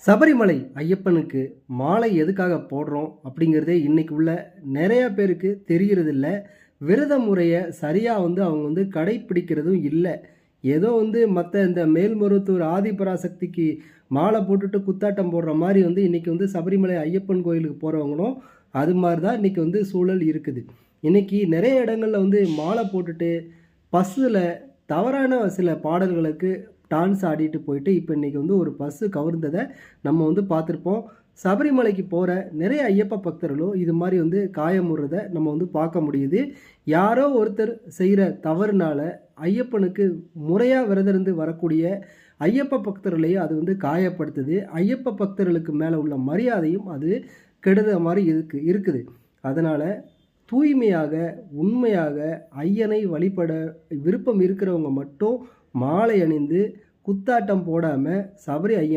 சபரிமலை ஐயப்பனுக்கு மாலை எதுக்காக போடுறோம் அப்படிங்கிறதே இன்னைக்கு உள்ள நிறைய பேருக்கு தெரியறதில்ல. விரத முறையை சரியாக அவங்க கடைப்பிடிக்கிறதும் இல்லை. ஏதோ மற்ற இந்த மேல்மருவத்தூர் ஆதிபராசக்திக்கு மாலை போட்டுட்டு குத்தாட்டம் போடுற மாதிரி இன்னைக்கு சபரிமலை ஐயப்பன் கோயிலுக்கு போகிறவங்களும் அது மாதிரி தான் இன்னைக்கு சூழல் இருக்குது. இன்னைக்கு நிறைய இடங்கள்ல மாலை போட்டுட்டு பஸ்ஸில் தவறான சில பாடல்களுக்கு டான்ஸ் ஆடிட்டு போயிட்டு இப்போ இன்றைக்கி ஒரு பஸ்ஸு கவர்ந்ததை நம்ம பார்த்துருப்போம். சபரிமலைக்கு போகிற நிறைய ஐயப்ப பக்தர்களும் இது மாதிரி காயமுறுறத நம்ம பார்க்க முடியுது. யாரோ ஒருத்தர் செய்கிற தவறுனால ஐயப்பனுக்கு முறையாக விரதருந்து வரக்கூடிய ஐயப்ப பக்தர்களையும் அது காயப்படுத்துது. ஐயப்ப பக்தர்களுக்கு மேலே உள்ள மரியாதையும் அது கெடுத மாதிரி இருக்குது. அதனால் தூய்மையாக உண்மையாக ஐயனை வழிபட விருப்பம் இருக்கிறவங்க மட்டும் மாலை அணிந்து குத்தாட்டம் போடாமல் சபரி ஐயனை